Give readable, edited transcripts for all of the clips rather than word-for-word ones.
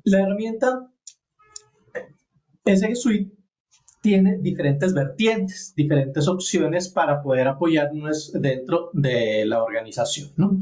La herramienta SG tiene diferentes vertientes, diferentes opciones para poder apoyarnos dentro de la organización, ¿no?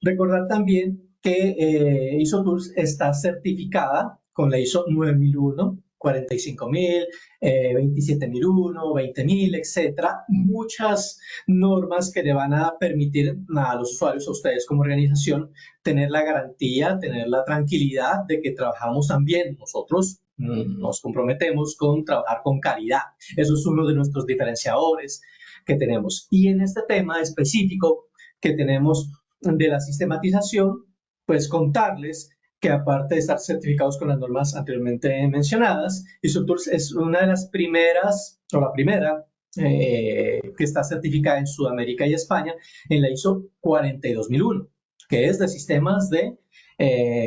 Recordar también que ISO Tools está certificada con la ISO 9001, 45000, 27001, 20000, etcétera. Muchas normas que le van a permitir a los usuarios, a ustedes como organización, tener la garantía, tener la tranquilidad de que trabajamos también. Nosotros nos comprometemos con trabajar con calidad. Eso es uno de nuestros diferenciadores que tenemos. Y en este tema específico que tenemos de la sistematización, pues contarles que aparte de estar certificados con las normas anteriormente mencionadas, ISO Tools es una de las primeras, o la primera, que está certificada en Sudamérica y España en la ISO 42001, que es de sistemas de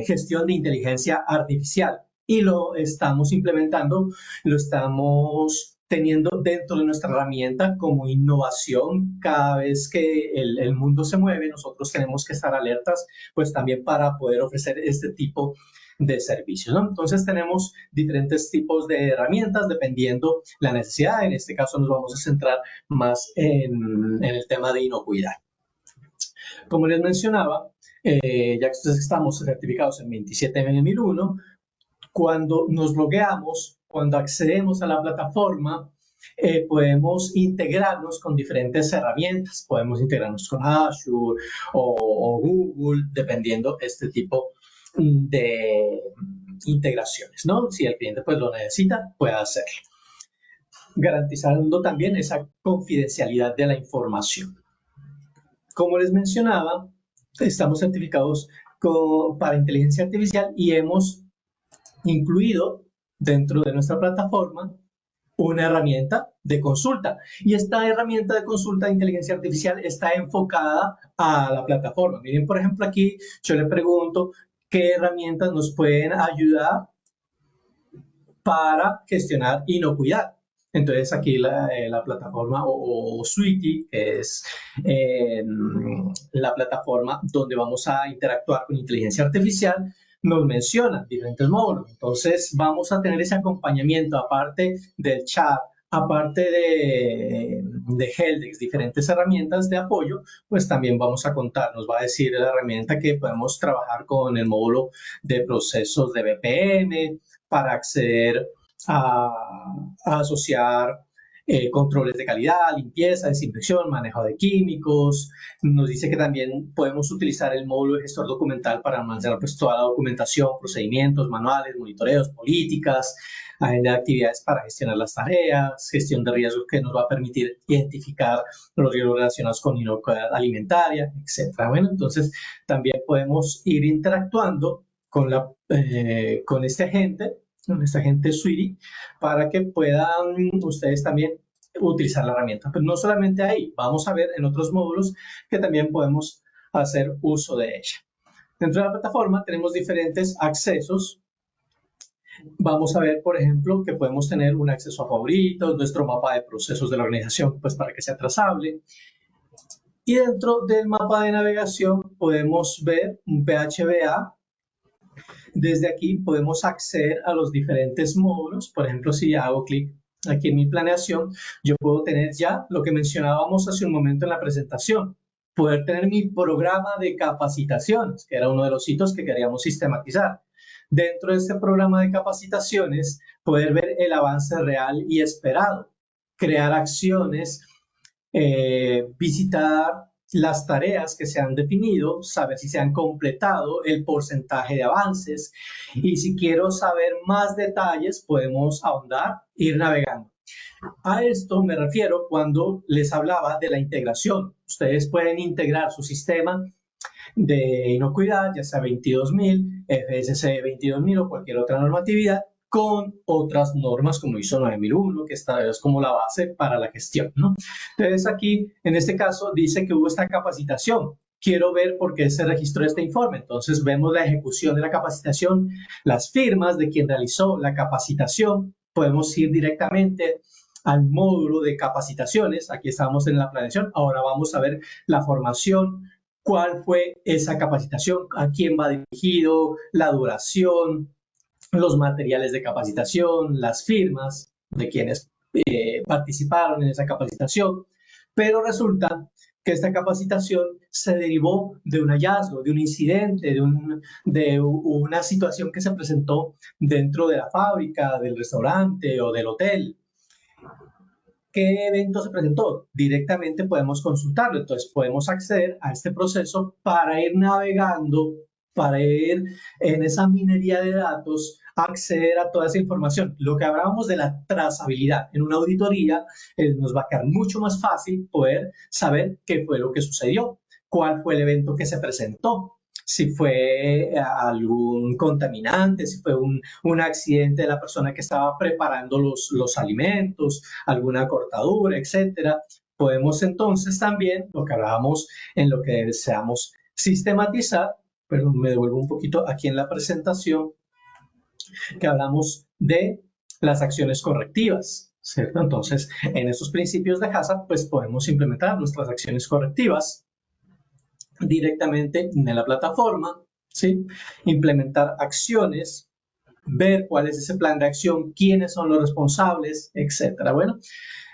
gestión de inteligencia artificial. Y lo estamos implementando, lo estamos teniendo dentro de nuestra herramienta como innovación. Cada vez que el mundo se mueve, nosotros tenemos que estar alertas, pues también para poder ofrecer este tipo de servicios, ¿no? Entonces tenemos diferentes tipos de herramientas dependiendo la necesidad. En este caso nos vamos a centrar más en el tema de inocuidad. Como les mencionaba, ya que estamos certificados en 27001, cuando nos logueamos, cuando accedemos a la plataforma, podemos integrarnos con diferentes herramientas. Podemos integrarnos con Azure o Google, dependiendo este tipo de integraciones, ¿no? Si el cliente pues lo necesita, puede hacerlo. Garantizando también esa confidencialidad de la información. Como les mencionaba, estamos certificados para inteligencia artificial y hemos incluido dentro de nuestra plataforma una herramienta de consulta. Y esta herramienta de consulta de inteligencia artificial está enfocada a la plataforma. Miren, por ejemplo, aquí yo le pregunto qué herramientas nos pueden ayudar para gestionar inocuidad. Entonces aquí la plataforma o Sweety, que es la plataforma donde vamos a interactuar con inteligencia artificial, nos menciona diferentes módulos. Entonces vamos a tener ese acompañamiento, aparte del chat, aparte de Heldex, diferentes herramientas de apoyo, pues también vamos a contar, nos va a decir la herramienta que podemos trabajar con el módulo de procesos de BPM para acceder a asociar controles de calidad, limpieza, desinfección, manejo de químicos. Nos dice que también podemos utilizar el módulo de gestor documental para almacenar pues, toda la documentación, procedimientos, manuales, monitoreos, políticas, agenda de actividades para gestionar las tareas, gestión de riesgos que nos va a permitir identificar los riesgos relacionados con inocuidad alimentaria, etc. Bueno, entonces también podemos ir interactuando con este agente, con esta gente Sweety, para que puedan ustedes también utilizar la herramienta. Pero no solamente ahí, vamos a ver en otros módulos que también podemos hacer uso de ella. Dentro de la plataforma tenemos diferentes accesos. Vamos a ver, por ejemplo, que podemos tener un acceso a favoritos, nuestro mapa de procesos de la organización, pues para que sea trazable. Y dentro del mapa de navegación podemos ver un PHBA. Desde aquí podemos acceder a los diferentes módulos. Por ejemplo, si hago clic aquí en mi planeación, yo puedo tener ya lo que mencionábamos hace un momento en la presentación, poder tener mi programa de capacitaciones, que era uno de los hitos que queríamos sistematizar. Dentro de este programa de capacitaciones, poder ver el avance real y esperado, crear acciones, visitar las tareas que se han definido, saber si se han completado, el porcentaje de avances, y si quiero saber más detalles, podemos ahondar, ir navegando. A esto me refiero cuando les hablaba de la integración. Ustedes pueden integrar su sistema de inocuidad, ya sea 22000, FSC 22000 o cualquier otra normatividad, con otras normas como ISO 9001, que esta es como la base para la gestión, ¿no? Entonces aquí, en este caso, dice que hubo esta capacitación. Quiero ver por qué se registró este informe. Entonces vemos la ejecución de la capacitación, las firmas de quien realizó la capacitación. Podemos ir directamente al módulo de capacitaciones. Aquí estamos en la planeación. Ahora vamos a ver la formación cuál fue esa capacitación, a quién va dirigido, la duración, los materiales de capacitación, las firmas de quienes participaron en esa capacitación, pero resulta que esta capacitación se derivó de un hallazgo, de un incidente, de una situación que se presentó dentro de la fábrica, del restaurante o del hotel. ¿Qué evento se presentó? Directamente podemos consultarlo, entonces podemos acceder a este proceso para ir navegando, para ir en esa minería de datos, acceder a toda esa información. Lo que hablábamos de la trazabilidad en una auditoría, nos va a quedar mucho más fácil poder saber qué fue lo que sucedió, cuál fue el evento que se presentó, si fue algún contaminante, si fue un accidente de la persona que estaba preparando los alimentos, alguna cortadura, etcétera. Podemos entonces también, lo que hablábamos en lo que deseamos sistematizar, pero me devuelvo un poquito aquí en la presentación, que hablamos de las acciones correctivas, ¿cierto? Entonces, en estos principios de HACCP, pues podemos implementar nuestras acciones correctivas directamente en la plataforma, ¿sí? Implementar acciones, ver cuál es ese plan de acción, quiénes son los responsables, etcétera. Bueno,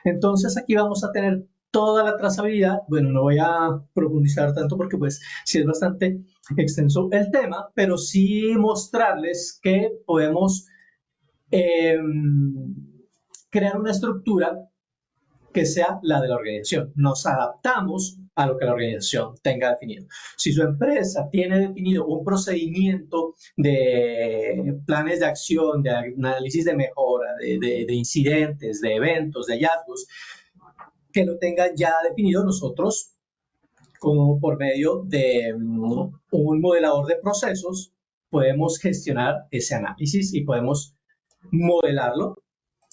entonces aquí vamos a tener toda la trazabilidad. Bueno, no voy a profundizar tanto porque pues sí es bastante extenso el tema, pero sí mostrarles que podemos crear una estructura que sea la de la organización. Nos adaptamos a lo que la organización tenga definido. Si su empresa tiene definido un procedimiento de planes de acción, de análisis de mejora, de incidentes, de eventos, de hallazgos, que lo tengan ya definido, nosotros, como por medio de un modelador de procesos, podemos gestionar ese análisis y podemos modelarlo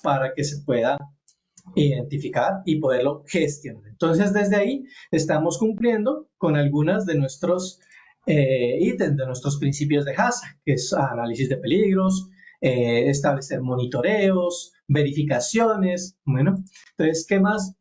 para que se pueda identificar y poderlo gestionar. Entonces, desde ahí estamos cumpliendo con algunas de nuestros ítems, de nuestros principios de HACCP, que es análisis de peligros, establecer monitoreos, verificaciones. Bueno, entonces, ¿qué más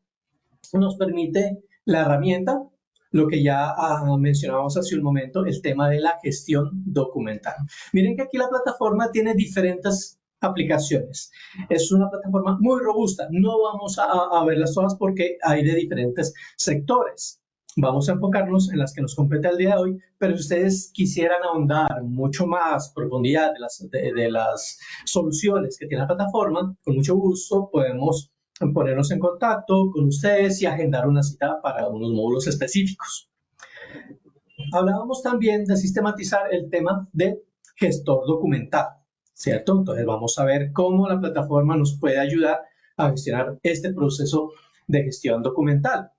nos permite la herramienta? Lo que ya mencionábamos hace un momento, el tema de la gestión documental. Miren que aquí la plataforma tiene diferentes aplicaciones. Es una plataforma muy robusta. No vamos a verlas todas porque hay de diferentes sectores. Vamos a enfocarnos en las que nos compete al día de hoy, pero si ustedes quisieran ahondar mucho más profundidad de las soluciones que tiene la plataforma, con mucho gusto podemos ponernos en contacto con ustedes y agendar una cita para unos módulos específicos. Hablábamos también de sistematizar el tema de gestor documental, ¿cierto? Entonces vamos a ver cómo la plataforma nos puede ayudar a gestionar este proceso de gestión documental.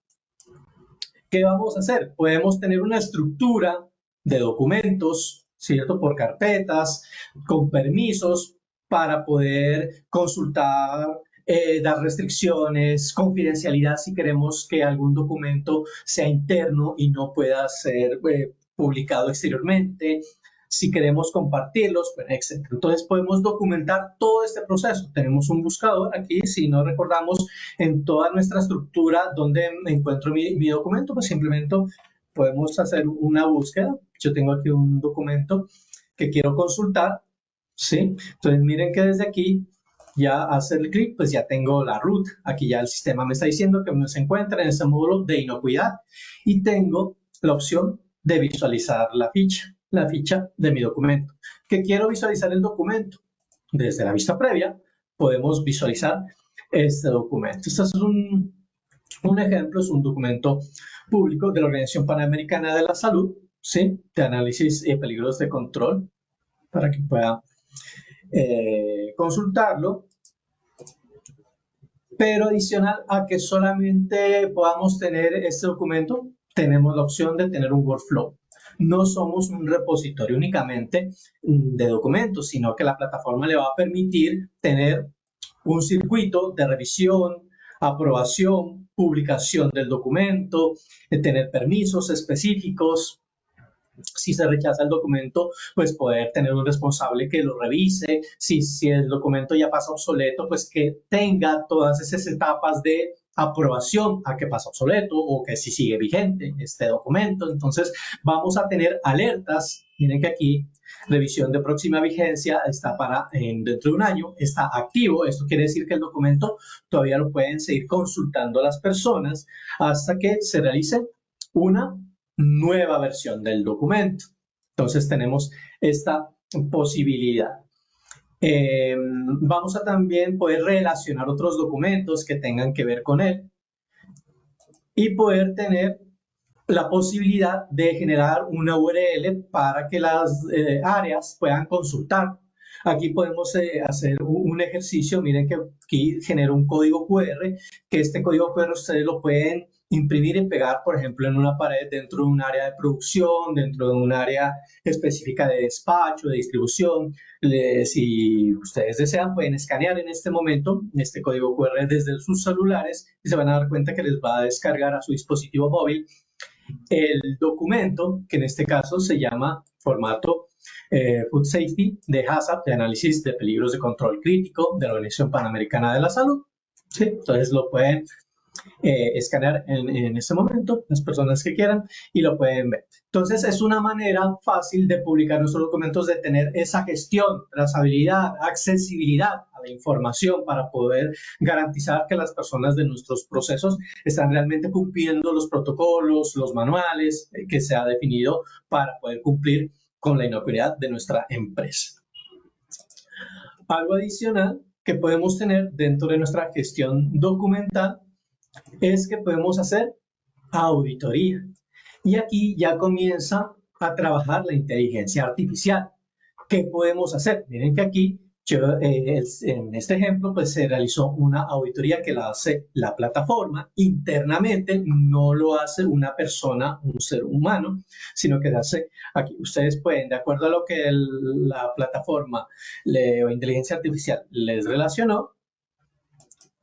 ¿Qué vamos a hacer? Podemos tener una estructura de documentos, ¿cierto? Por carpetas, con permisos para poder consultar, dar restricciones, confidencialidad si queremos que algún documento sea interno y no pueda ser publicado exteriormente, si queremos compartirlos, etc. Entonces podemos documentar todo este proceso. Tenemos un buscador aquí, si no recordamos en toda nuestra estructura donde encuentro mi documento, pues simplemente podemos hacer una búsqueda. Yo tengo aquí un documento que quiero consultar, ¿sí? Entonces miren que desde aquí ya hacer el clic, pues ya tengo la root. Aquí ya el sistema me está diciendo que se encuentra en este módulo de inocuidad y tengo la opción de visualizar la ficha de mi documento. ¿Que quiero visualizar el documento? Desde la vista previa podemos visualizar este documento. Este es un ejemplo, es un documento público de la Organización Panamericana de la Salud, ¿sí? De análisis y peligros de control, para que pueda consultarlo, pero adicional a que solamente podamos tener este documento, tenemos la opción de tener un workflow. No somos un repositorio únicamente de documentos, sino que la plataforma le va a permitir tener un circuito de revisión, aprobación, publicación del documento, tener permisos específicos. Si se rechaza el documento, pues poder tener un responsable que lo revise. Si el documento ya pasa obsoleto, pues que tenga todas esas etapas de aprobación a que pasa obsoleto o que si sigue vigente este documento. Entonces vamos a tener alertas. Miren que aquí revisión de próxima vigencia está para dentro de un año, está activo. Esto quiere decir que el documento todavía lo pueden seguir consultando las personas hasta que se realice una nueva versión del documento. Entonces tenemos esta posibilidad. Vamos a también poder relacionar otros documentos que tengan que ver con él y poder tener la posibilidad de generar una URL para que las áreas puedan consultar. Aquí podemos hacer un ejercicio. Miren que aquí genero un código QR, que este código QR ustedes lo pueden imprimir y pegar, por ejemplo, en una pared dentro de un área de producción, dentro de un área específica de despacho, de distribución. Si ustedes desean, pueden escanear en este momento este código QR desde sus celulares y se van a dar cuenta que les va a descargar a su dispositivo móvil el documento, que en este caso se llama formato Food Safety de HACCP, de análisis de peligros de control crítico de la Organización Panamericana de la Salud. ¿Sí? Entonces lo pueden escanear en este momento, las personas que quieran, y lo pueden ver. Entonces es una manera fácil de publicar nuestros documentos, de tener esa gestión, trazabilidad, accesibilidad a la información para poder garantizar que las personas de nuestros procesos están realmente cumpliendo los protocolos, los manuales que se ha definido para poder cumplir con la inocuidad de nuestra empresa. Algo adicional que podemos tener dentro de nuestra gestión documental es que podemos hacer auditoría. Y aquí ya comienza a trabajar la inteligencia artificial. ¿Qué podemos hacer? Miren que aquí, en este ejemplo, pues se realizó una auditoría que la hace la plataforma internamente, no lo hace una persona, un ser humano, sino que hace aquí. Ustedes pueden, de acuerdo a lo que la plataforma o inteligencia artificial les relacionó,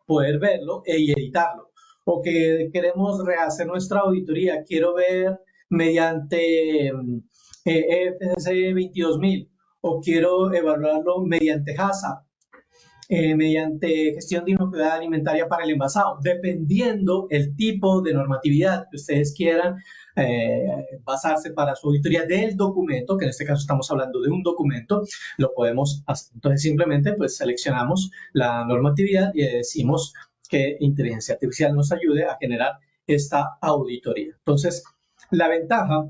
poder verlo y editarlo. O que queremos rehacer nuestra auditoría, quiero ver mediante FCC 22000 o quiero evaluarlo mediante HACCP, mediante gestión de inocuidad alimentaria para el envasado, dependiendo el tipo de normatividad que ustedes quieran basarse para su auditoría del documento, que en este caso estamos hablando de un documento, lo podemos hacer. Entonces simplemente pues seleccionamos la normatividad y decimos que inteligencia artificial nos ayude a generar esta auditoría. Entonces, la ventaja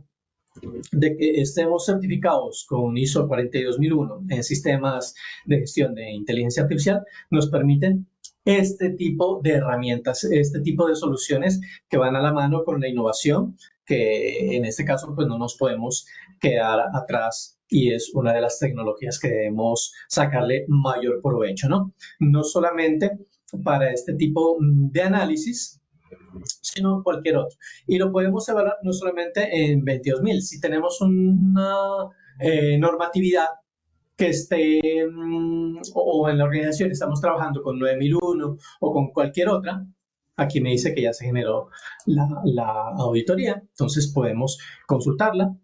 de que estemos certificados con ISO 42001 en sistemas de gestión de inteligencia artificial nos permiten este tipo de herramientas, este tipo de soluciones que van a la mano con la innovación, que en este caso pues no nos podemos quedar atrás y es una de las tecnologías que debemos sacarle mayor provecho, ¿no? No solamente para este tipo de análisis, sino cualquier otro. Y lo podemos evaluar no solamente en 22000. Si tenemos una normatividad que esté, o en la organización estamos trabajando con 9001 o con cualquier otra, aquí me dice que ya se generó la auditoría, entonces podemos consultarla.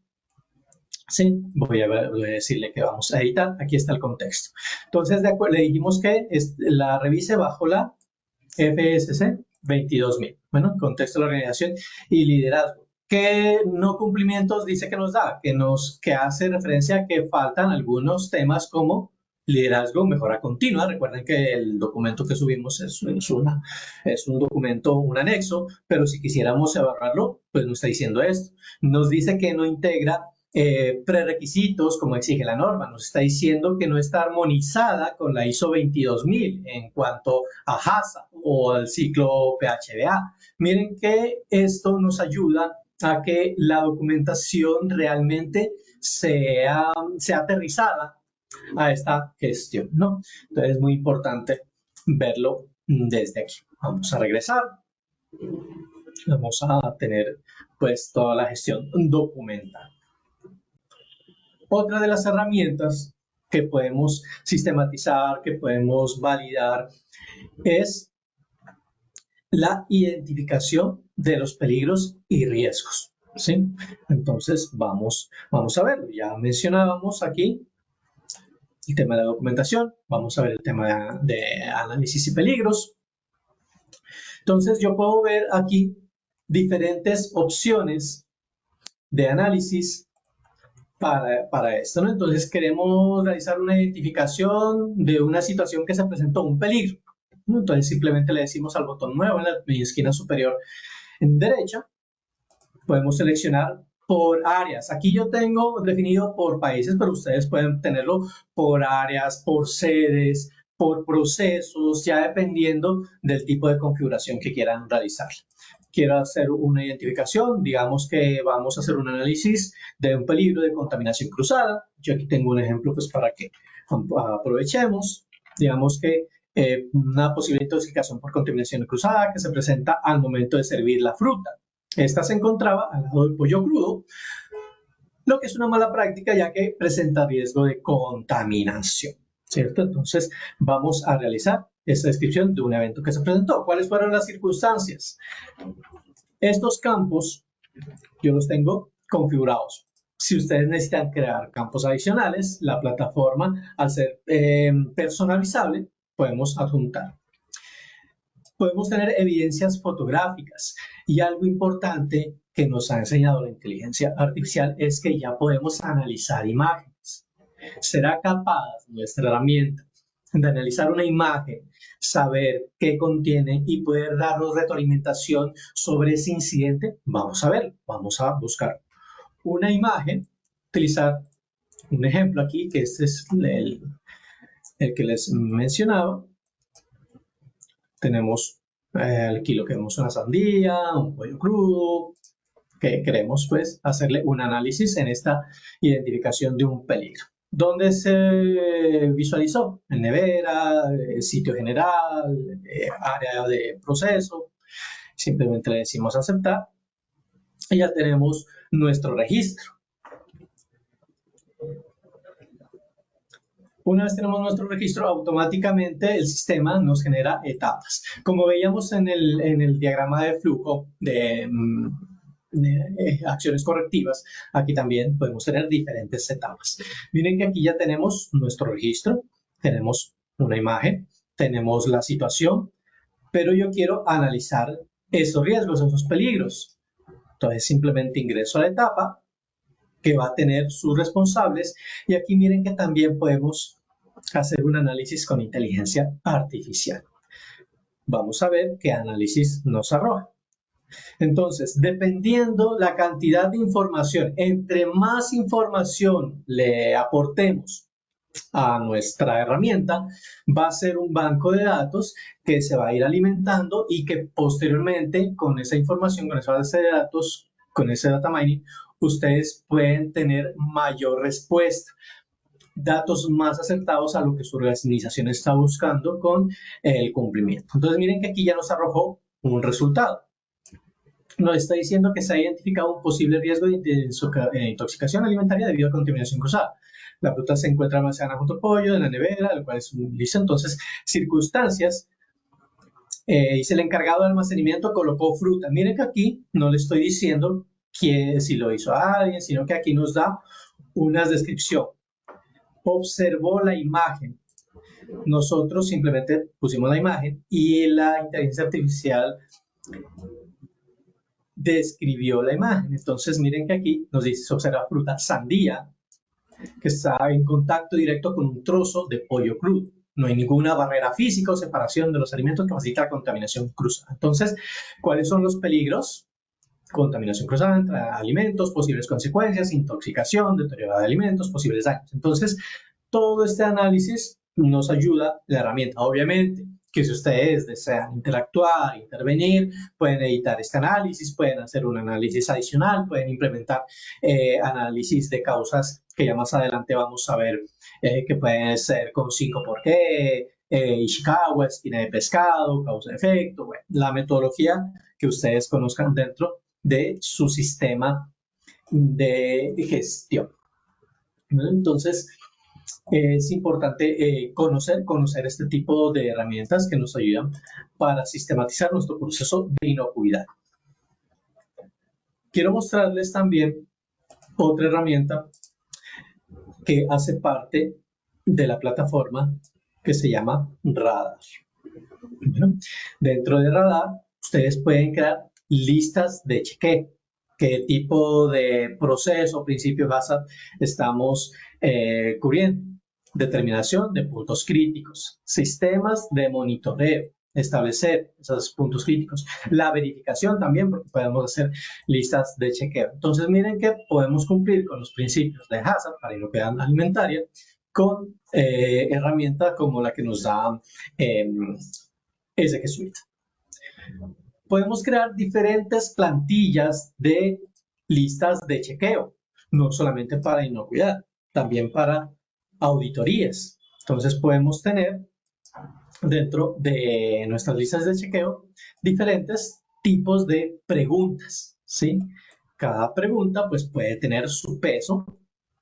Sí, voy a decirle que vamos a editar. Aquí está el contexto. Entonces, de acuerdo, le dijimos que la revise bajo la FSC 22000. Bueno, contexto de la organización y liderazgo. ¿Qué no cumplimientos dice que nos da? Que hace referencia a que faltan algunos temas como liderazgo, mejora continua. Recuerden que el documento que subimos es un documento, un anexo, pero si quisiéramos evaluarlo, pues nos está diciendo esto. Nos dice que no integra prerequisitos como exige la norma, nos está diciendo que no está armonizada con la ISO 22000 en cuanto a HACCP o al ciclo PHBA. Miren que esto nos ayuda a que la documentación realmente sea aterrizada a esta gestión, ¿no? Entonces es muy importante verlo desde aquí. Vamos a regresar. Vamos a tener pues toda la gestión documental. Otra de las herramientas que podemos sistematizar, que podemos validar, es la identificación de los peligros y riesgos, ¿sí? Entonces, vamos a verlo. Ya mencionábamos aquí el tema de documentación, vamos a ver el tema de análisis y peligros. Entonces yo puedo ver aquí diferentes opciones de análisis para esto, ¿no? Entonces queremos realizar una identificación de una situación que se presentó, un peligro, ¿no? Entonces simplemente le decimos al botón nuevo en la esquina superior en derecha, podemos seleccionar por áreas. Aquí yo tengo definido por países, pero ustedes pueden tenerlo por áreas, por sedes, por procesos, ya dependiendo del tipo de configuración que quieran realizar. Quiero hacer una identificación, digamos que vamos a hacer un análisis de un peligro de contaminación cruzada. Yo aquí tengo un ejemplo pues para que aprovechemos. Digamos que una posible intoxicación por contaminación cruzada que se presenta al momento de servir la fruta. Esta se encontraba al lado del pollo crudo, lo que es una mala práctica ya que presenta riesgo de contaminación, ¿cierto? Entonces vamos a realizar esta descripción de un evento que se presentó. ¿Cuáles fueron las circunstancias? Estos campos yo los tengo configurados. Si ustedes necesitan crear campos adicionales, la plataforma, al ser personalizable, podemos adjuntar. Podemos tener evidencias fotográficas y algo importante que nos ha enseñado la inteligencia artificial es que ya podemos analizar imágenes. ¿Será capaz nuestra herramienta de analizar una imagen, saber qué contiene y poder darnos retroalimentación sobre ese incidente? Vamos a ver, vamos a buscar una imagen, utilizar un ejemplo aquí, que este es el que les mencionaba. Tenemos aquí lo que vemos una sandía, un pollo crudo, que queremos pues hacerle un análisis en esta identificación de un peligro. ¿Dónde se visualizó? En nevera, sitio general, área de proceso. Simplemente le decimos aceptar y ya tenemos nuestro registro. Una vez tenemos nuestro registro, automáticamente el sistema nos genera etapas. Como veíamos en el diagrama de flujo de acciones correctivas, aquí también podemos tener diferentes etapas. Miren que aquí ya tenemos nuestro registro, tenemos una imagen, tenemos la situación, pero yo quiero analizar esos riesgos, esos peligros. Entonces simplemente ingreso a la etapa que va a tener sus responsables y aquí miren que también podemos hacer un análisis con inteligencia artificial. Vamos a ver qué análisis nos arroja. Entonces, dependiendo la cantidad de información, entre más información le aportemos a nuestra herramienta, va a ser un banco de datos que se va a ir alimentando y que posteriormente con esa información, con esa base de datos, con ese data mining, ustedes pueden tener mayor respuesta, datos más acertados a lo que su organización está buscando con el cumplimiento. Entonces miren que aquí ya nos arrojó un resultado. Nos está diciendo que se ha identificado un posible riesgo de intoxicación alimentaria debido a contaminación cruzada. La fruta se encuentra almacenada junto al pollo en la nevera, lo cual es un listo. Entonces, circunstancias. Dice el encargado de almacenamiento colocó fruta. Miren que aquí no le estoy diciendo si lo hizo alguien, sino que aquí nos da una descripción. Observó la imagen. Nosotros simplemente pusimos la imagen y la inteligencia artificial describió la imagen. Entonces miren que aquí nos dice, se observa fruta sandía que está en contacto directo con un trozo de pollo crudo. No hay ninguna barrera física o separación de los alimentos que facilita la contaminación cruzada. Entonces, ¿cuáles son los peligros? Contaminación cruzada entre alimentos, posibles consecuencias, intoxicación, deterioro de alimentos, posibles daños. Entonces, todo este análisis nos ayuda la herramienta. Obviamente que si ustedes desean interactuar, intervenir, pueden editar este análisis, pueden hacer un análisis adicional, pueden implementar análisis de causas que ya más adelante vamos a ver que pueden ser con 5 por qué, Ishikawa, espina de pescado, causa-efecto, bueno, la metodología que ustedes conozcan dentro de su sistema de gestión. Entonces, es importante conocer este tipo de herramientas que nos ayudan para sistematizar nuestro proceso de inocuidad. Quiero mostrarles también otra herramienta que hace parte de la plataforma que se llama Radar. Bueno, dentro de Radar ustedes pueden crear listas de chequeo. ¿Qué tipo de proceso, principio HACCP estamos cubriendo? Determinación de puntos críticos, sistemas de monitoreo, establecer esos puntos críticos, la verificación también, porque podemos hacer listas de chequeo. Entonces, miren que podemos cumplir con los principios de HACCP para inocuidad alimentaria con herramientas como la que nos da SG Suite. Podemos crear diferentes plantillas de listas de chequeo, no solamente para inocuidad, también para auditorías. Entonces podemos tener dentro de nuestras listas de chequeo diferentes tipos de preguntas, ¿sí? Cada pregunta pues puede tener su peso,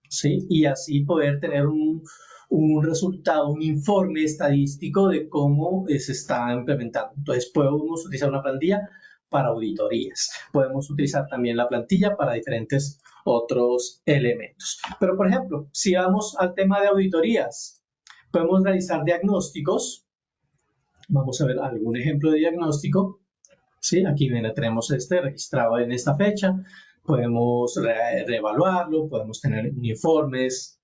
¿sí? Y así poder tener un resultado, un informe estadístico de cómo se está implementando. Entonces podemos utilizar una plantilla para auditorías. Podemos utilizar también la plantilla para diferentes otros elementos. Pero, por ejemplo, si vamos al tema de auditorías, podemos realizar diagnósticos. Vamos a ver algún ejemplo de diagnóstico. ¿Sí? Aquí tenemos este registrado en esta fecha. Podemos reevaluarlo, podemos tener informes.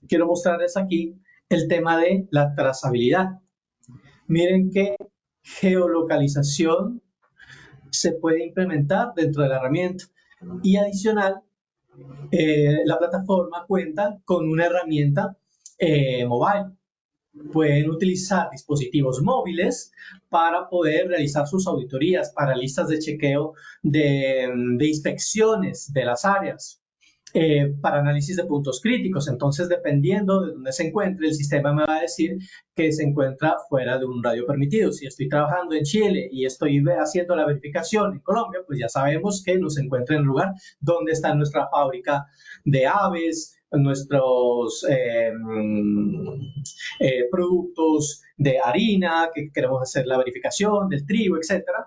Quiero mostrarles aquí el tema de la trazabilidad. Miren que geolocalización se puede implementar dentro de la herramienta y adicional, la plataforma cuenta con una herramienta mobile. Pueden utilizar dispositivos móviles para poder realizar sus auditorías, para listas de chequeo de inspecciones de las áreas, para análisis de puntos críticos. Entonces, dependiendo de dónde se encuentre, el sistema me va a decir que se encuentra fuera de un radio permitido. Si estoy trabajando en Chile y estoy haciendo la verificación en Colombia, pues ya sabemos que nos encuentra en el lugar donde está nuestra fábrica de aves, nuestros productos de harina, que queremos hacer la verificación del trigo, etcétera.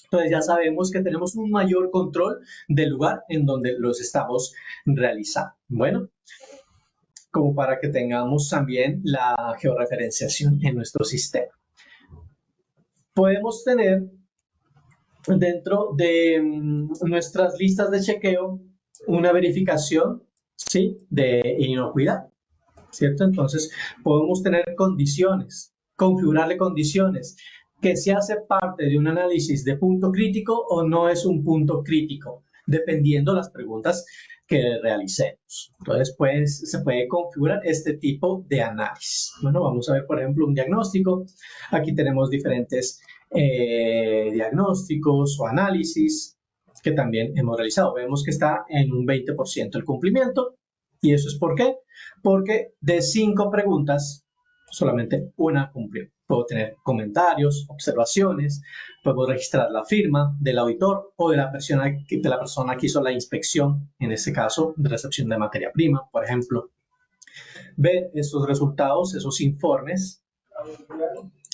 Entonces ya sabemos que tenemos un mayor control del lugar en donde los estamos realizando. Bueno, como para que tengamos también la georreferenciación en nuestro sistema. Podemos tener dentro de nuestras listas de chequeo una verificación, ¿sí?, de inocuidad, ¿cierto? Entonces podemos tener condiciones, configurarle condiciones, que se hace parte de un análisis de punto crítico o no es un punto crítico, dependiendo las preguntas que realicemos. Entonces, se puede configurar este tipo de análisis. Bueno, vamos a ver, por ejemplo, un diagnóstico. Aquí tenemos diferentes diagnósticos o análisis que también hemos realizado. Vemos que está en un 20% el cumplimiento. ¿Y eso es por qué? Porque de 5 preguntas, solamente una cumplió. Puedo tener comentarios, observaciones, puedo registrar la firma del auditor o de la persona que hizo la inspección, en este caso, de recepción de materia prima, por ejemplo. Ver esos resultados, esos informes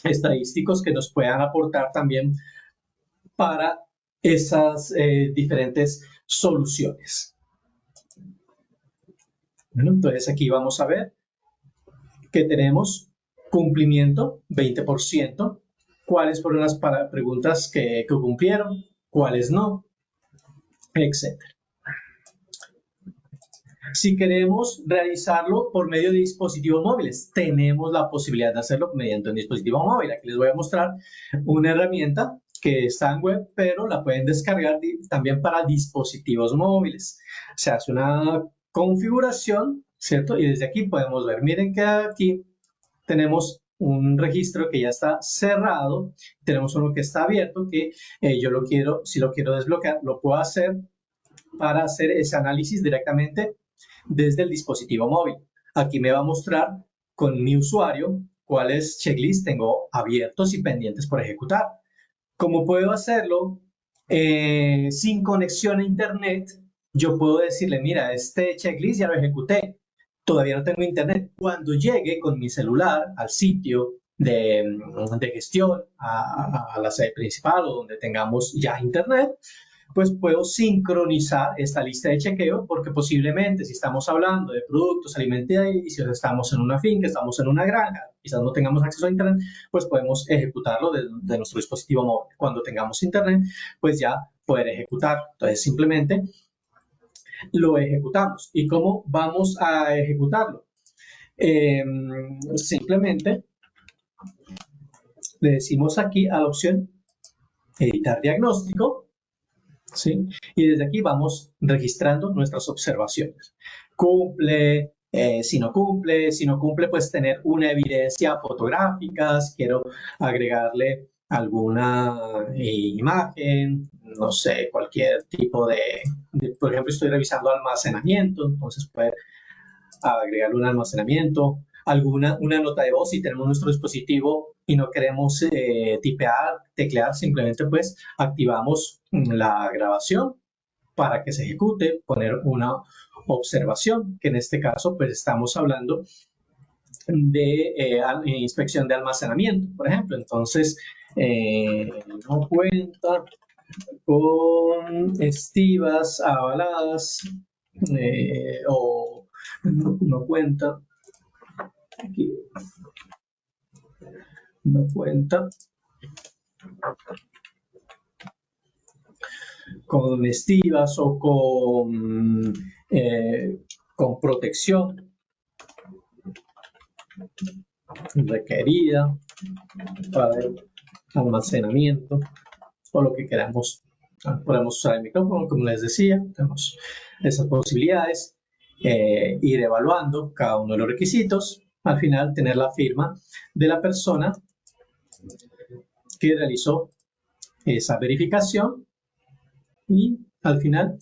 estadísticos que nos puedan aportar también para esas diferentes soluciones. Bueno, entonces aquí vamos a ver que tenemos cumplimiento, 20%, cuáles fueron las preguntas que cumplieron, cuáles no, etc. Si queremos realizarlo por medio de dispositivos móviles, tenemos la posibilidad de hacerlo mediante un dispositivo móvil. Aquí les voy a mostrar una herramienta que está en web, pero la pueden descargar también para dispositivos móviles. Se hace una configuración, ¿cierto? Y desde aquí podemos ver, miren que aquí tenemos un registro que ya está cerrado, tenemos uno que está abierto, que yo lo quiero, si lo quiero desbloquear, lo puedo hacer para hacer ese análisis directamente desde el dispositivo móvil. Aquí me va a mostrar con mi usuario cuáles checklists tengo abiertos y pendientes por ejecutar. Como puedo hacerlo sin conexión a internet, yo puedo decirle, mira, este checklist ya lo ejecuté, todavía no tengo internet. Cuando llegue con mi celular al sitio de gestión, a la sede principal o donde tengamos ya internet, pues puedo sincronizar esta lista de chequeo, porque posiblemente si estamos hablando de productos alimenticios, estamos en una finca, estamos en una granja, quizás no tengamos acceso a internet, pues podemos ejecutarlo de nuestro dispositivo móvil. Cuando tengamos internet, pues ya poder ejecutarlo. Entonces simplemente lo ejecutamos. ¿Y cómo vamos a ejecutarlo? Simplemente le decimos aquí a la opción editar diagnóstico, ¿sí? Y desde aquí vamos registrando nuestras observaciones. Cumple, si no cumple, pues tener una evidencia fotográfica, si quiero agregarle alguna imagen, no sé, cualquier tipo por ejemplo, estoy revisando almacenamiento, entonces puede agregarle un almacenamiento, una nota de voz si tenemos nuestro dispositivo y no queremos teclear, simplemente pues activamos la grabación para que se ejecute, poner una observación, que en este caso pues estamos hablando de inspección de almacenamiento, por ejemplo. Entonces, no cuenta con estivas avaladas o no cuenta aquí, no cuenta con estivas o con protección requerida para el almacenamiento o lo que queramos. Podemos usar el micrófono, como les decía, tenemos esas posibilidades, ir evaluando cada uno de los requisitos, al final tener la firma de la persona que realizó esa verificación y al final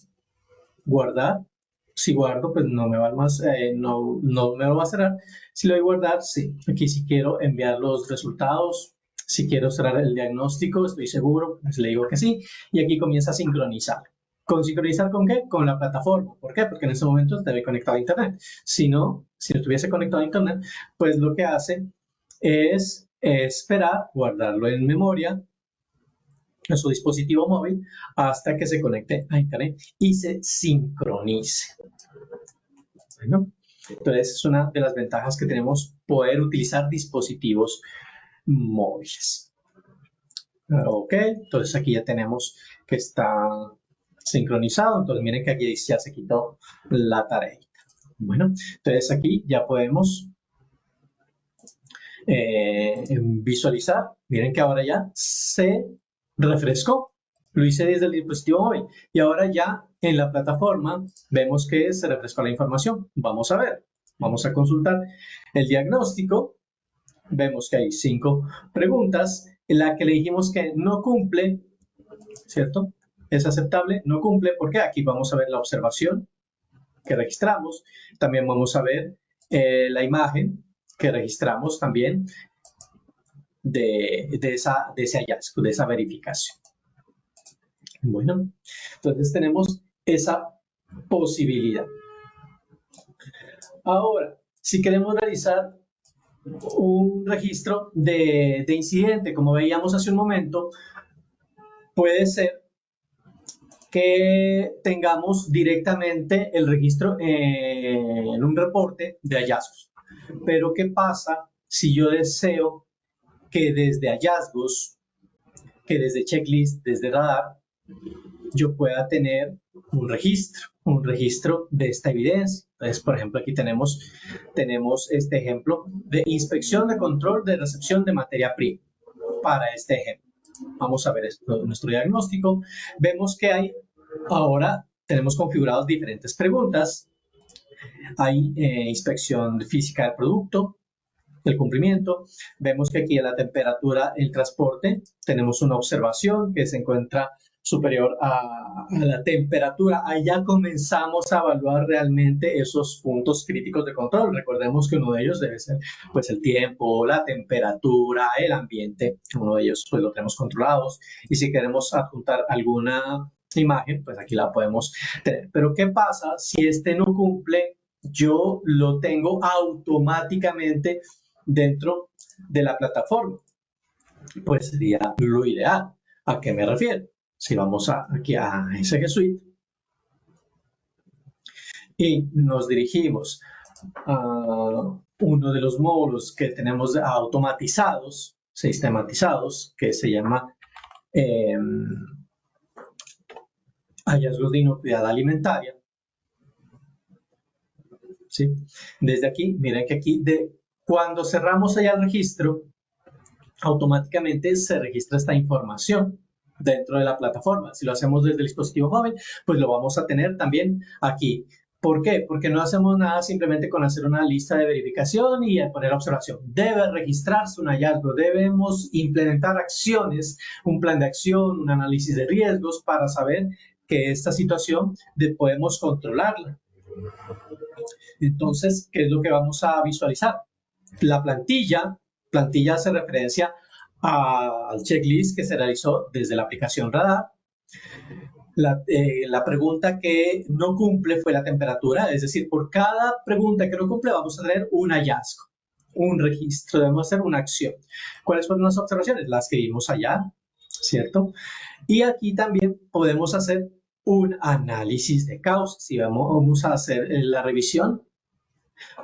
guardar. Si guardo, pues no me va no me lo va a cerrar. Si lo doy guardar, sí. Aquí si quiero enviar los resultados, si quiero cerrar el diagnóstico, estoy seguro, pues le digo que sí. Y aquí comienza a sincronizar. ¿Con sincronizar con qué? Con la plataforma. ¿Por qué? Porque en ese momento estoy conectado a internet. Si no estuviese conectado a internet, pues lo que hace es esperar, guardarlo en memoria, en su dispositivo móvil, hasta que se conecte a internet y se sincronice. Bueno, entonces es una de las ventajas que tenemos, poder utilizar dispositivos móviles. Ok, entonces aquí ya tenemos que está sincronizado. Entonces miren que aquí ya se quitó la tarea. Bueno, entonces aquí ya podemos visualizar. Miren que ahora ya se refrescó. Lo hice desde el dispositivo móvil y ahora ya en la plataforma vemos que se refrescó la información. Vamos a ver, vamos a consultar el diagnóstico. Vemos que hay 5 preguntas. En la que le dijimos que no cumple, ¿cierto? Es aceptable, no cumple, porque aquí vamos a ver la observación que registramos. También vamos a ver la imagen que registramos también de ese hallazgo, de esa verificación. Bueno, entonces tenemos esa posibilidad. Ahora, si queremos realizar un registro de incidente, como veíamos hace un momento, puede ser que tengamos directamente el registro en un reporte de hallazgos. Pero ¿qué pasa si yo deseo que desde hallazgos, que desde checklist, desde radar, yo pueda tener un registro de esta evidencia? Entonces, por ejemplo, aquí tenemos este ejemplo de inspección de control de recepción de materia prima. Para este ejemplo, vamos a ver nuestro diagnóstico. Vemos que ahora tenemos configuradas diferentes preguntas. Hay inspección física del producto, el cumplimiento. Vemos que aquí en la temperatura, el transporte, tenemos una observación que se encuentra superior a la temperatura. Ahí ya comenzamos a evaluar realmente esos puntos críticos de control. Recordemos que uno de ellos debe ser pues el tiempo, la temperatura, el ambiente. Uno de ellos pues lo tenemos controlados. Y si queremos adjuntar alguna imagen, pues aquí la podemos tener. Pero ¿qué pasa si este no cumple? Yo lo tengo automáticamente dentro de la plataforma. Pues sería lo ideal. ¿A qué me refiero? Si vamos aquí a SG Suite y nos dirigimos a uno de los módulos que tenemos automatizados, sistematizados, que se llama hallazgos de inocuidad alimentaria. ¿Sí? Desde aquí, miren que aquí, cuando cerramos allá el registro, automáticamente se registra esta información dentro de la plataforma. Si lo hacemos desde el dispositivo móvil, pues lo vamos a tener también aquí. ¿Por qué? Porque no hacemos nada simplemente con hacer una lista de verificación y poner observación. Debe registrarse un hallazgo, debemos implementar acciones, un plan de acción, un análisis de riesgos para saber que esta situación podemos controlarla. Entonces, ¿qué es lo que vamos a visualizar? La plantilla hace referencia al checklist que se realizó desde la aplicación Radar. La pregunta que no cumple fue la temperatura, es decir, por cada pregunta que no cumple vamos a tener un hallazgo, un registro, debemos hacer una acción. ¿Cuáles fueron las observaciones? Las que vimos allá, ¿cierto? Y aquí también podemos hacer un análisis de causas. Si vamos a hacer la revisión,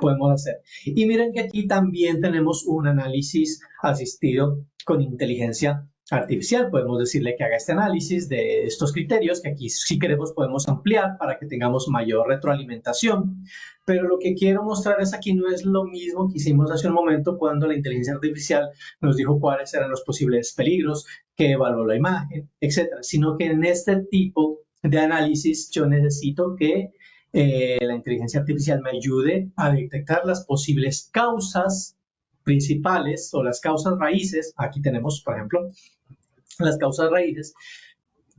podemos hacer. Y miren que aquí también tenemos un análisis asistido con inteligencia artificial. Podemos decirle que haga este análisis de estos criterios, que aquí si queremos podemos ampliar para que tengamos mayor retroalimentación. Pero lo que quiero mostrarles aquí no es lo mismo que hicimos hace un momento cuando la inteligencia artificial nos dijo cuáles eran los posibles peligros, que evaluó la imagen, etcétera, sino que en este tipo de análisis yo necesito que la inteligencia artificial me ayude a detectar las posibles causas principales o las causas raíces. Aquí tenemos, por ejemplo, las causas raíces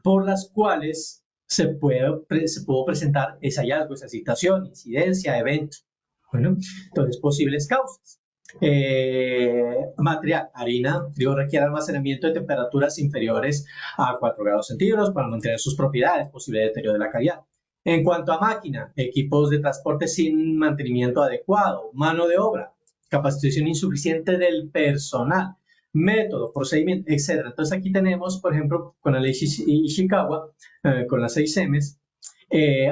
por las cuales se pudo presentar ese hallazgo, esa situación, incidencia, evento. Bueno, entonces, posibles causas. Material, harina, requiere almacenamiento de temperaturas inferiores a 4 grados centígrados para mantener sus propiedades, posible deterioro de la calidad. En cuanto a máquina, equipos de transporte sin mantenimiento adecuado, mano de obra, capacitación insuficiente del personal, método, procedimiento, etc. Entonces aquí tenemos, por ejemplo, con el Ishikawa, con las 6 M's,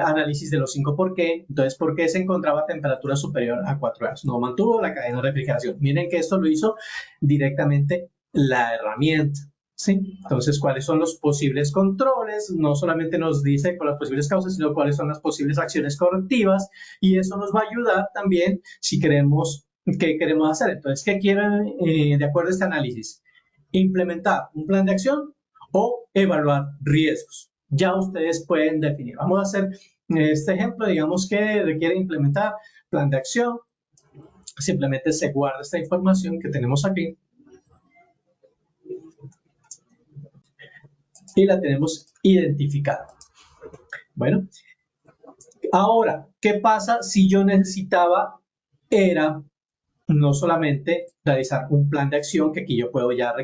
análisis de los 5 por qué. Entonces, ¿por qué se encontraba a temperatura superior a 4 grados? No mantuvo la cadena de refrigeración. Miren que esto lo hizo directamente la herramienta. ¿Sí? Entonces, ¿cuáles son los posibles controles? No solamente nos dice con las posibles causas, sino cuáles son las posibles acciones correctivas, y eso nos va a ayudar también si queremos, ¿qué queremos hacer? Entonces, ¿qué quieren de acuerdo a este análisis? Implementar un plan de acción o evaluar riesgos. Ya ustedes pueden definir. Vamos a hacer este ejemplo, digamos que requiere implementar plan de acción. Simplemente se guarda esta información que tenemos aquí. Y la tenemos identificada. Bueno, ahora, ¿qué pasa si yo necesitaba no solamente realizar un plan de acción, que aquí yo puedo ya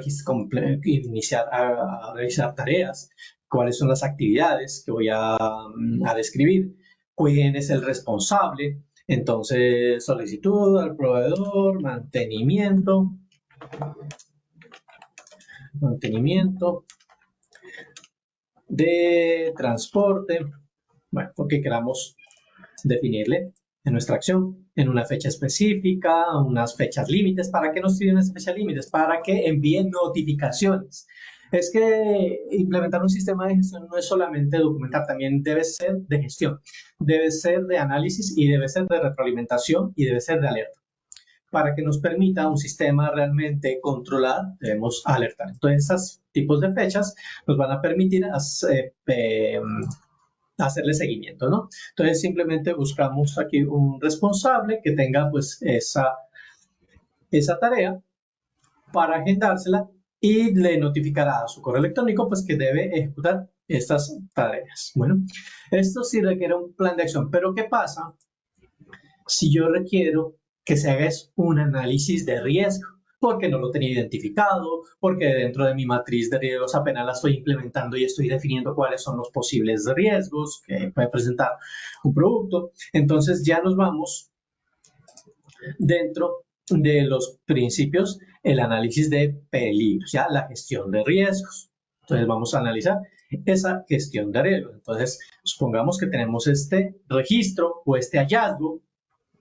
iniciar a realizar tareas, cuáles son las actividades que voy a describir, quién es el responsable, entonces solicitud al proveedor, mantenimiento, de transporte, bueno, porque queramos definirle en nuestra acción, en una fecha específica, unas fechas límites. ¿Para qué nos piden esas fechas límites? Para que envíen notificaciones. Es que implementar un sistema de gestión no es solamente documentar, también debe ser de gestión, debe ser de análisis y debe ser de retroalimentación y debe ser de alerta. Para que nos permita un sistema realmente controlar, debemos alertar. Entonces, esos tipos de fechas nos van a permitir hacerle seguimiento, ¿no? Entonces, simplemente buscamos aquí un responsable que tenga, pues, esa tarea para agendársela y le notificará a su correo electrónico, pues, que debe ejecutar estas tareas. Bueno, esto sí requiere un plan de acción, pero ¿qué pasa si yo requiero que se haga un análisis de riesgo? Porque no lo tenía identificado, porque dentro de mi matriz de riesgos apenas la estoy implementando y estoy definiendo cuáles son los posibles riesgos que puede presentar un producto. Entonces ya nos vamos dentro de los principios, el análisis de peligros, ya la gestión de riesgos. Entonces vamos a analizar esa gestión de riesgos. Entonces, supongamos que tenemos este registro o este hallazgo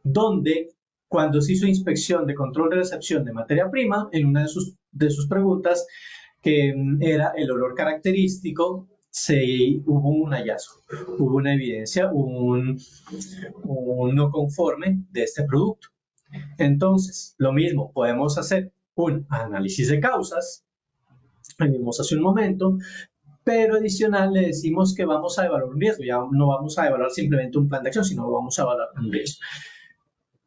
donde cuando se hizo inspección de control de recepción de materia prima, en una de sus preguntas, que era el olor característico, hubo un hallazgo, hubo una evidencia, un no conforme de este producto. Entonces, lo mismo, podemos hacer un análisis de causas, lo vimos hace un momento, pero adicional le decimos que vamos a evaluar un riesgo, ya no vamos a evaluar simplemente un plan de acción, sino vamos a evaluar un riesgo.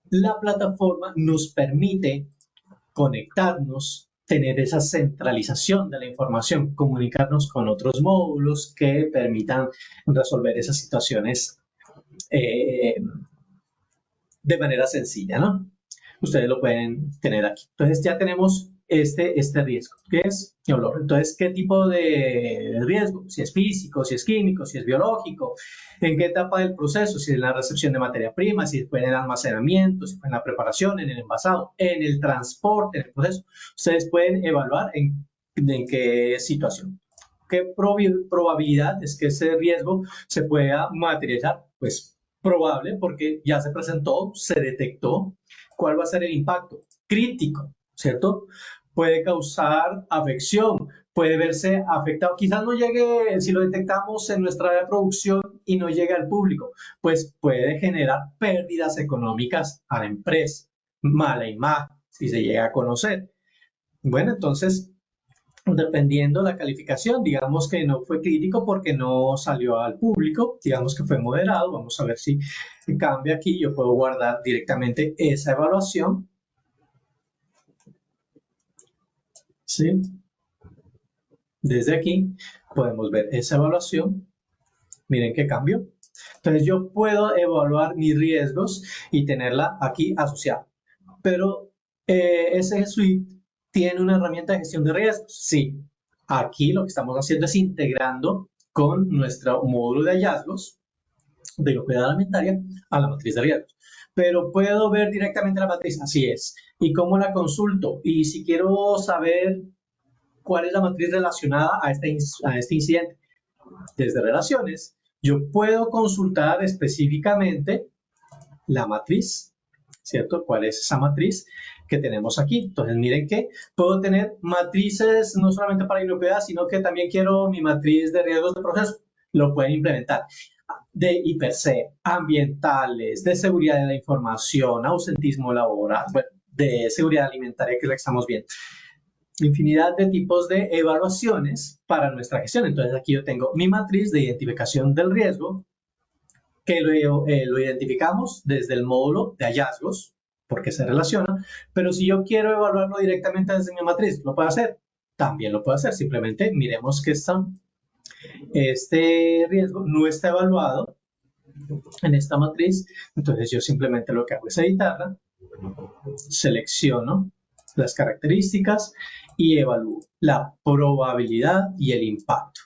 La plataforma nos permite conectarnos, tener esa centralización de la información, comunicarnos con otros módulos que permitan resolver esas situaciones de manera sencilla, ¿no? Ustedes lo pueden tener aquí. Entonces ya tenemos este riesgo, que es el olor. Entonces, ¿qué tipo de riesgo? Si es físico, si es químico, si es biológico, en qué etapa del proceso, si es en la recepción de materia prima, si fue en el almacenamiento, si fue en la preparación, en el envasado, en el transporte, en el proceso. Ustedes pueden evaluar en qué situación. ¿Qué probabilidad es que ese riesgo se pueda materializar? Pues probable, porque ya se presentó, se detectó. ¿Cuál va a ser el impacto? Crítico, ¿cierto? Puede causar afección, puede verse afectado. Quizás no llegue, si lo detectamos en nuestra área de producción y no llegue al público, pues puede generar pérdidas económicas a la empresa, mala imagen, si se llega a conocer. Bueno, entonces, dependiendo la calificación, digamos que no fue crítico porque no salió al público, digamos que fue moderado, vamos a ver si cambia aquí, yo puedo guardar directamente esa evaluación. ¿Sí? Desde aquí podemos ver esa evaluación, miren qué cambio. Entonces yo puedo evaluar mis riesgos y tenerla aquí asociada, pero ese suite ¿tiene una herramienta de gestión de riesgos? Sí. Aquí lo que estamos haciendo es integrando con nuestro módulo de hallazgos de inocuidad alimentaria a la matriz de riesgos. Pero puedo ver directamente la matriz, así es. ¿Y cómo la consulto? Y si quiero saber cuál es la matriz relacionada a este incidente, desde relaciones, yo puedo consultar específicamente la matriz, ¿cierto? ¿Cuál es esa matriz que tenemos aquí? Entonces, miren que puedo tener matrices no solamente para inocuidad, sino que también quiero mi matriz de riesgos de proceso. Lo pueden implementar. De IPC, ambientales, de seguridad de la información, ausentismo laboral, bueno, de seguridad alimentaria, que es la que estamos viendo. Infinidad de tipos de evaluaciones para nuestra gestión. Entonces, aquí yo tengo mi matriz de identificación del riesgo, que lo identificamos desde el módulo de hallazgos, porque se relaciona, pero si yo quiero evaluarlo directamente desde mi matriz, ¿lo puedo hacer? También lo puedo hacer, simplemente miremos que este riesgo no está evaluado en esta matriz, entonces yo simplemente lo que hago es editarla, selecciono las características y evalúo la probabilidad y el impacto.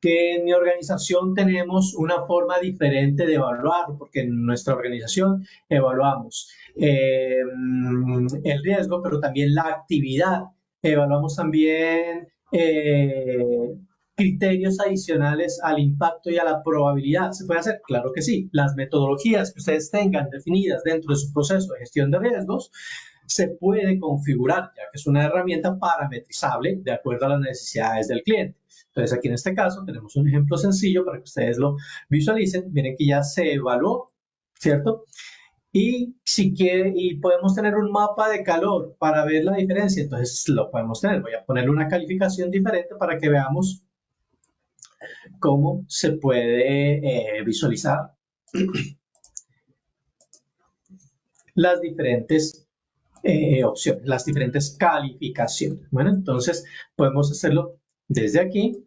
Que en mi organización tenemos una forma diferente de evaluar, porque en nuestra organización evaluamos el riesgo, pero también la actividad. Evaluamos también criterios adicionales al impacto y a la probabilidad. ¿Se puede hacer? Claro que sí. Las metodologías que ustedes tengan definidas dentro de su proceso de gestión de riesgos se puede configurar, ya que es una herramienta parametrizable de acuerdo a las necesidades del cliente. Entonces, aquí en este caso tenemos un ejemplo sencillo para que ustedes lo visualicen. Miren que ya se evaluó, ¿cierto? Y si quiere, y podemos tener un mapa de calor para ver la diferencia, entonces lo podemos tener. Voy a ponerle una calificación diferente para que veamos cómo se puede visualizar las diferentes opciones, las diferentes calificaciones. Bueno, entonces podemos hacerlo desde aquí.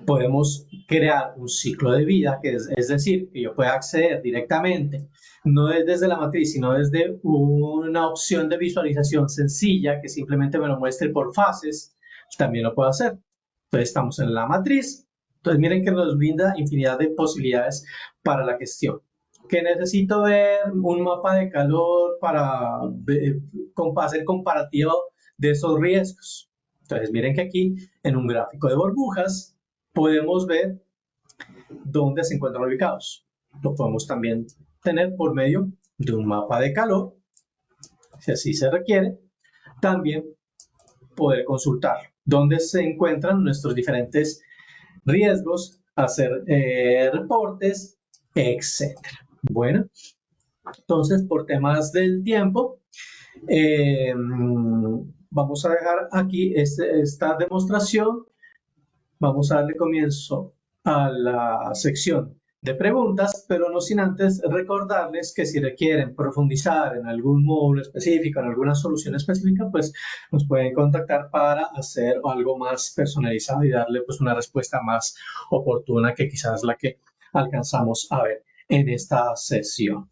Podemos crear un ciclo de vida, que es decir, que yo pueda acceder directamente, no desde la matriz, sino desde una opción de visualización sencilla que simplemente me lo muestre por fases, también lo puedo hacer. Entonces estamos en la matriz. Entonces miren que nos brinda infinidad de posibilidades para la gestión. Que necesito ver un mapa de calor para hacer comparativo de esos riesgos. Entonces, miren que aquí, en un gráfico de burbujas, podemos ver dónde se encuentran ubicados. Lo podemos también tener por medio de un mapa de calor, si así se requiere. También poder consultar dónde se encuentran nuestros diferentes riesgos, hacer reportes, etc. Bueno, entonces por temas del tiempo, vamos a dejar aquí esta demostración. Vamos a darle comienzo a la sección de preguntas, pero no sin antes recordarles que si requieren profundizar en algún módulo específico, en alguna solución específica, pues nos pueden contactar para hacer algo más personalizado y darle pues una respuesta más oportuna que quizás la que alcanzamos a ver en esta sesión.